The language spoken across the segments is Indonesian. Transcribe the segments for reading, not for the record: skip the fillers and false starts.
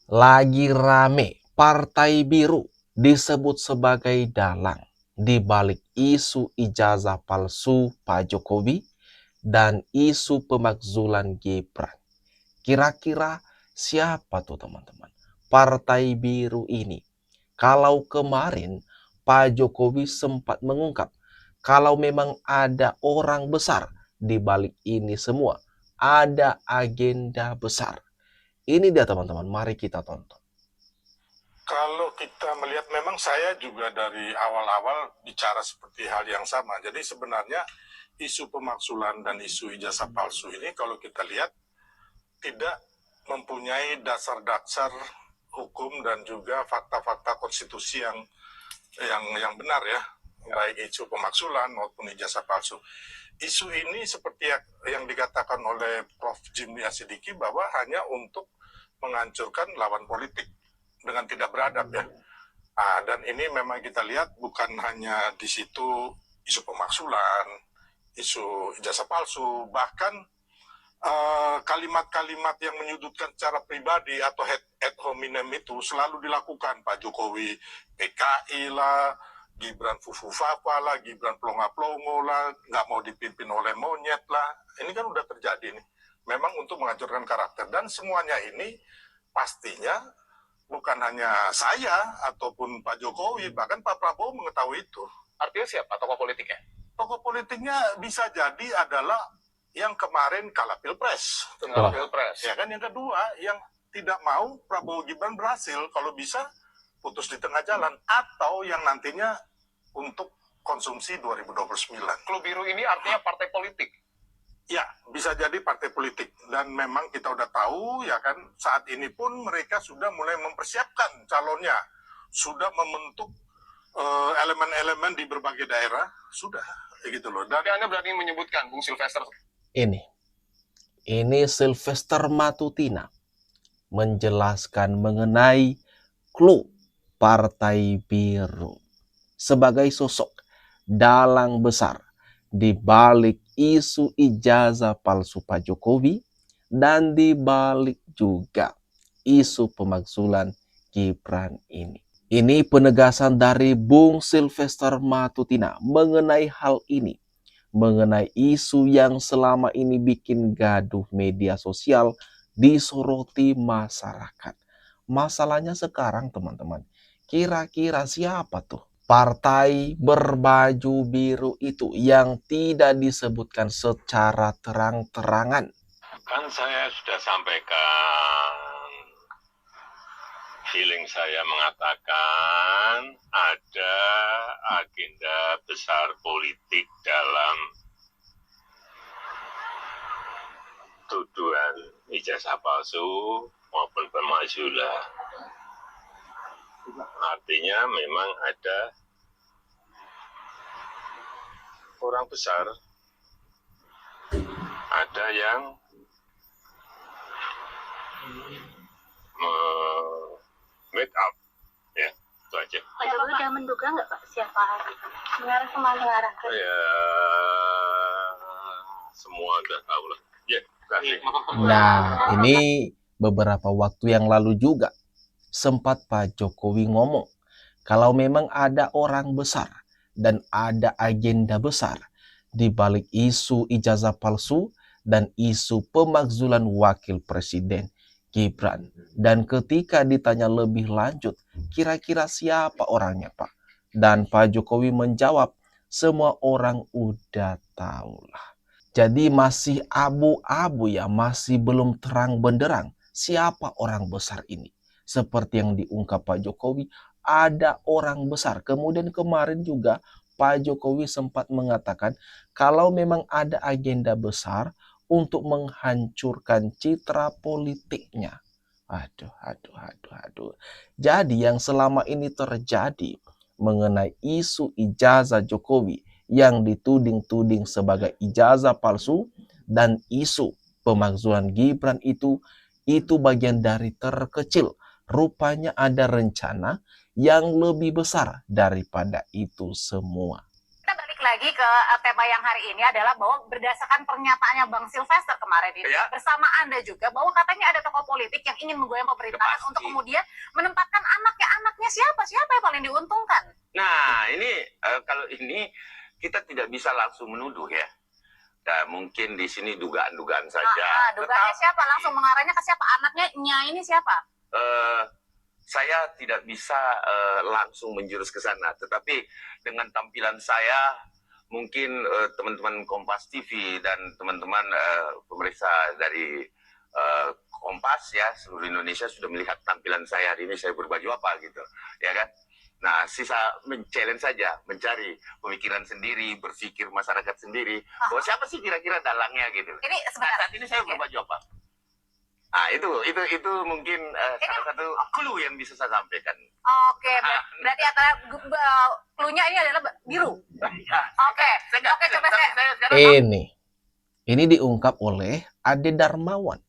Lagi rame, Partai Biru disebut sebagai dalang di balik isu ijazah palsu Pak Jokowi dan isu pemakzulan Gibran. Kira-kira siapa tuh teman-teman? Partai Biru ini. Kalau kemarin Pak Jokowi sempat mengungkap kalau memang ada orang besar di balik ini semua, ada agenda besar. Ini dia teman-teman, mari kita tonton. Kalau kita melihat, memang saya juga dari awal-awal bicara seperti hal yang sama. Jadi sebenarnya isu pemakzulan dan isu ijazah palsu ini kalau kita lihat tidak mempunyai dasar-dasar hukum dan juga fakta-fakta konstitusi yang benar ya, baik isu pemakzulan maupun ijazah palsu. Isu ini seperti yang dikatakan oleh Prof. Jimli Asidiki bahwa hanya untuk menghancurkan lawan politik dengan tidak beradab ya. Dan ini memang kita lihat bukan hanya di situ isu pemakzulan, isu ijazah palsu, bahkan kalimat-kalimat yang menyudutkan secara pribadi atau ad hominem itu selalu dilakukan. Pak Jokowi PKI lah, Gibran fufu-fafa lah, Gibran plonga-plongo lah, nggak mau dipimpin oleh monyet lah. Ini kan udah terjadi nih. Memang untuk menghancurkan karakter. Dan semuanya ini pastinya bukan hanya saya ataupun Pak Jokowi, bahkan Pak Prabowo mengetahui itu. Artinya siapa tokoh politiknya? Tokoh politiknya bisa jadi adalah yang kemarin kalah pilpres. Ya kan, yang kedua yang tidak mau Prabowo Gibran berhasil, kalau bisa putus di tengah jalan, atau yang nantinya untuk konsumsi 2029. Klub biru ini artinya partai politik. Ya, bisa jadi partai politik. Dan memang kita udah tahu ya kan, saat ini pun mereka sudah mulai mempersiapkan calonnya. Sudah membentuk elemen-elemen di berbagai daerah. Sudah, gitu loh. Dan Anda berani menyebutkan Bung Sylvester? Ini Sylvester Matutina menjelaskan mengenai klub Partai Biru sebagai sosok dalang besar di balik isu ijazah palsu Pak Jokowi dan di balik juga isu pemakzulan Gibran ini. Ini penegasan dari Bung Sylvester Matutina mengenai hal ini, mengenai isu yang selama ini bikin gaduh media sosial disoroti masyarakat. Masalahnya sekarang teman-teman, kira-kira siapa tuh partai berbaju biru itu yang tidak disebutkan secara terang-terangan? Kan saya sudah sampaikan, feeling saya mengatakan ada agenda besar politik dalam tuduhan ijazah palsu maupun pemakzulan. Artinya memang ada orang besar, ada yang make up, ya itu aja. Pak Jokowi sudah menduga nggak Pak siapa mengarah kemana Ya semua udah tahu lah. Ya, kasih. Nah, ini beberapa waktu yang lalu juga sempat Pak Jokowi ngomong kalau memang ada orang besar dan ada agenda besar di balik isu ijazah palsu dan isu pemakzulan wakil presiden Gibran. Dan ketika ditanya lebih lanjut, kira-kira siapa orangnya Pak? Dan Pak Jokowi menjawab, semua orang udah tahu lah. Jadi masih abu-abu ya, masih belum terang benderang siapa orang besar ini. Seperti yang diungkap Pak Jokowi, ada orang besar. Kemudian kemarin juga Pak Jokowi sempat mengatakan kalau memang ada agenda besar untuk menghancurkan citra politiknya. Aduh. Jadi yang selama ini terjadi mengenai isu ijazah Jokowi yang dituding-tuding sebagai ijazah palsu dan isu pemakzulan Gibran itu bagian dari terkecil. Rupanya ada rencana yang lebih besar daripada itu semua. Kita balik lagi ke tema yang hari ini adalah bahwa berdasarkan pernyataannya Bang Sylvester kemarin ini Ya. bersama Anda juga bahwa katanya ada tokoh politik yang ingin menggoyang pemerintahan Pasti. untuk kemudian menempatkan anaknya siapa yang paling diuntungkan. Nah, ini kalau ini kita tidak bisa langsung menuduh ya. Nah, mungkin di sini dugaan-dugaan saja. Dugaannya siapa? Langsung mengarahnya ke siapa? Anaknya ini siapa? Saya tidak bisa langsung menjurus ke sana, tetapi dengan tampilan saya, mungkin teman-teman Kompas TV dan teman-teman pemeriksa dari Kompas ya seluruh Indonesia sudah melihat tampilan saya hari ini, saya berbaju apa gitu, ya kan? Nah, sisa men-challenge saja, mencari pemikiran sendiri, berpikir masyarakat sendiri, bahwa siapa sih kira-kira dalangnya gitu. Ini Nah, sebenarnya saat ini saya berbaju apa? Nah, itu mungkin salah satu clue yang bisa saya sampaikan. Oke, berarti antara clue-nya ini adalah biru. Ya, Oke, coba saya. Ini diungkap oleh Ade Darmawan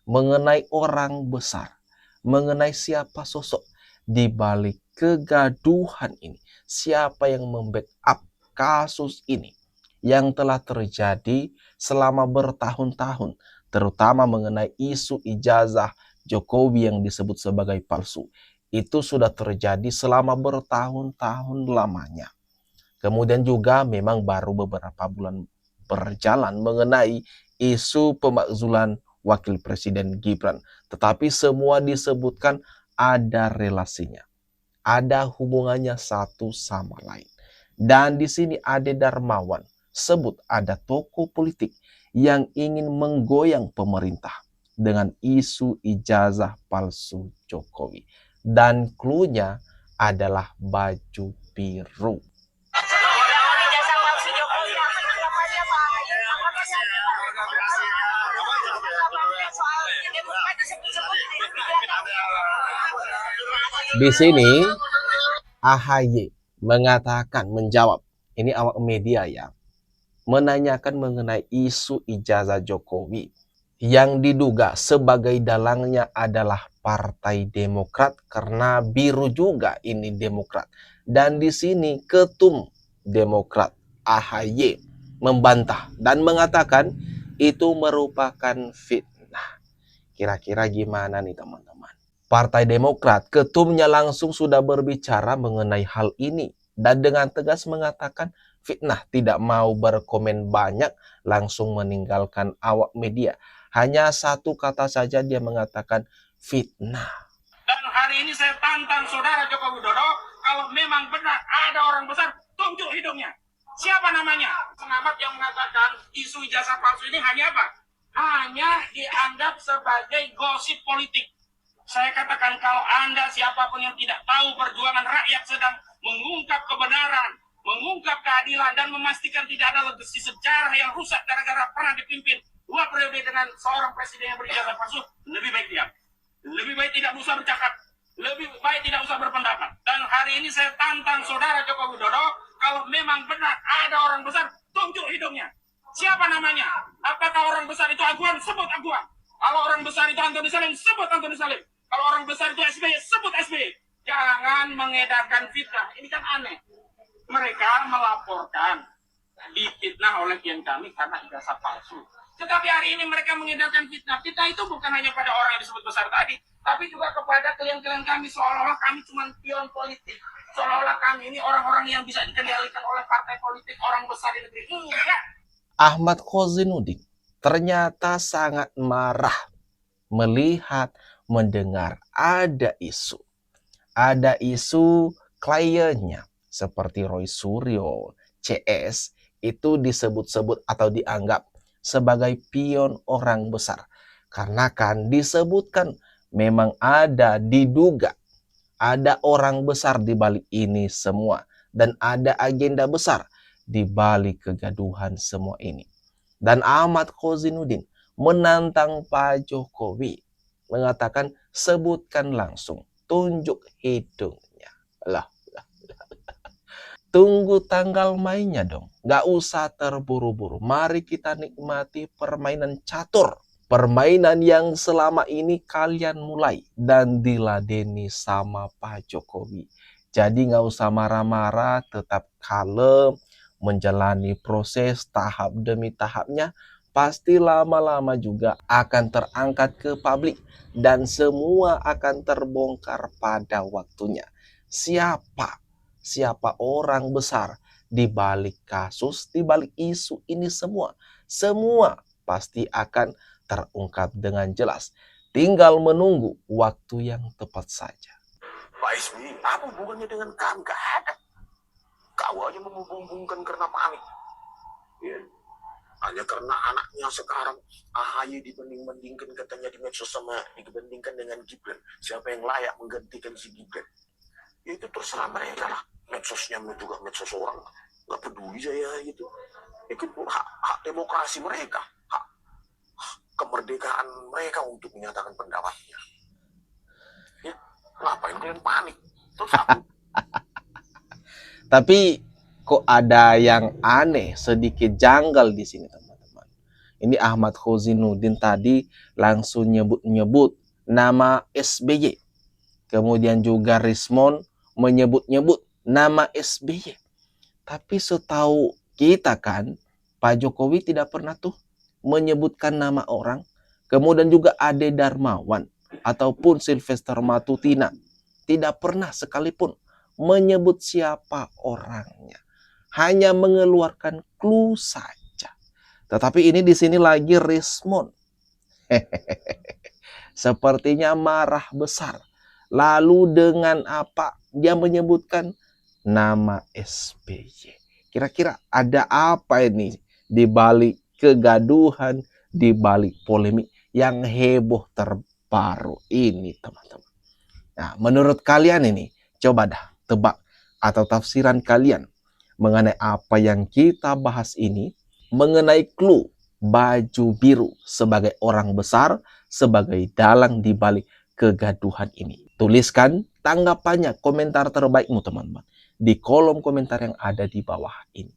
mengenai orang besar, mengenai siapa sosok di balik kegaduhan ini, siapa yang membackup kasus ini yang telah terjadi selama bertahun-tahun, terutama mengenai isu ijazah Jokowi yang disebut sebagai palsu. Itu sudah terjadi selama bertahun-tahun lamanya. Kemudian juga memang baru beberapa bulan berjalan mengenai isu pemakzulan Wakil Presiden Gibran. Tetapi semua disebutkan ada relasinya. Ada hubungannya satu sama lain. Dan di sini Ade Darmawan sebut ada tokoh politik yang ingin menggoyang pemerintah dengan isu ijazah palsu Jokowi. Dan clue-nya adalah baju biru. Ijazah palsu Jokowi Di sini AHY mengatakan, menjawab, ini awak media ya, menanyakan mengenai isu ijazah Jokowi yang diduga sebagai dalangnya adalah Partai Demokrat karena biru juga ini Demokrat. Dan di sini Ketum Demokrat AHY membantah dan mengatakan itu merupakan fitnah. Kira-kira gimana nih teman-teman? Partai Demokrat, ketumnya langsung sudah berbicara mengenai hal ini dan dengan tegas mengatakan fitnah, tidak mau berkomen banyak, langsung meninggalkan awak media. Hanya satu kata saja dia mengatakan fitnah. Dan hari ini saya tantang saudara Joko Widodo, kalau memang benar ada orang besar, tunjuk hidungnya. Siapa namanya? Pengamat yang mengatakan isu ijazah palsu ini hanya apa? Hanya dianggap sebagai gosip politik. Saya katakan kalau Anda siapapun yang tidak tahu perjuangan rakyat sedang mengungkap kebenaran, mengungkap keadilan, dan memastikan tidak ada legasi sejarah yang rusak gara-gara pernah dipimpin 2 periode dengan seorang presiden yang berijazah palsu, lebih baik diam. Lebih baik tidak usah bercakap, lebih baik tidak usah berpendapat. Dan hari ini saya tantang saudara Joko Widodo, kalau memang benar ada orang besar, tunjuk hidungnya. Siapa namanya? Apakah orang besar itu Aguan? Sebut Aguan. Kalau orang besar itu Antoni Salim, sebut Antoni Salim. Kalau orang besar itu SBY, sebut SBY. Jangan mengedarkan fitnah. Ini kan aneh. Mereka melaporkan difitnah oleh klien kami karena ijazah palsu. Tetapi hari ini mereka mengedarkan fitnah. Fitnah itu bukan hanya pada orang yang disebut besar tadi, tapi juga kepada klien-klien kami, seolah-olah kami cuma pion politik. Seolah-olah kami ini orang-orang yang bisa dikendalikan oleh partai politik, orang besar di negeri. Enggak. Ahmad Khozinuddin ternyata sangat marah melihat, mendengar ada isu kliennya seperti Roy Suryo, CS itu disebut-sebut atau dianggap sebagai pion orang besar. Karena kan disebutkan memang ada, diduga ada orang besar di balik ini semua dan ada agenda besar di balik kegaduhan semua ini. Dan Ahmad Khozinuddin menantang Pak Jokowi, mengatakan sebutkan langsung, tunjuk hidungnya. Tunggu tanggal mainnya dong. Gak usah terburu-buru. Mari kita nikmati permainan catur. Permainan yang selama ini kalian mulai dan diladeni sama Pak Jokowi. Jadi gak usah marah-marah, tetap kalem, menjalani proses tahap demi tahapnya, pasti lama-lama juga akan terangkat ke publik dan semua akan terbongkar pada waktunya. Siapa orang besar di balik kasus, di balik isu ini semua. Semua pasti akan terungkap dengan jelas. Tinggal menunggu waktu yang tepat saja. Pak SBY, apa hubungannya dengan kami? Gak ada. Kau aja membumbukan karena panik. Ya. Hanya karena anaknya sekarang AHY dibanding-bandingkan katanya di medsos sama dibandingkan dengan Gibran. Siapa yang layak menggantikan si Gibran? Ya itu terserah mereka lah. Medsosnya juga medsos orang. Gak peduli saya gitu. Itu hak demokrasi mereka. Hak kemerdekaan mereka untuk menyatakan pendapatnya. Ya, ngapain kalian panik? Terus aku. Tapi kok ada yang aneh, sedikit janggal di sini teman-teman. Ini Ahmad Khozinuddin tadi langsung nyebut-nyebut nama SBY. Kemudian juga Rismon menyebut-nyebut nama SBY. Tapi setahu kita kan, Pak Jokowi tidak pernah tuh menyebutkan nama orang. Kemudian juga Ade Darmawan ataupun Sylvester Matutina tidak pernah sekalipun menyebut siapa orangnya. Hanya mengeluarkan clue saja. Tetapi ini di sini lagi Rismon. Sepertinya marah besar. Lalu dengan apa? Dia menyebutkan nama SBY. Kira-kira ada apa ini di balik kegaduhan, di balik polemik yang heboh terbaru ini, teman-teman? Nah, menurut kalian ini, coba dah tebak atau tafsiran kalian mengenai apa yang kita bahas ini, mengenai clue baju biru sebagai orang besar, sebagai dalang di balik kegaduhan ini. Tuliskan tanggapannya, komentar terbaikmu teman-teman, di kolom komentar yang ada di bawah ini.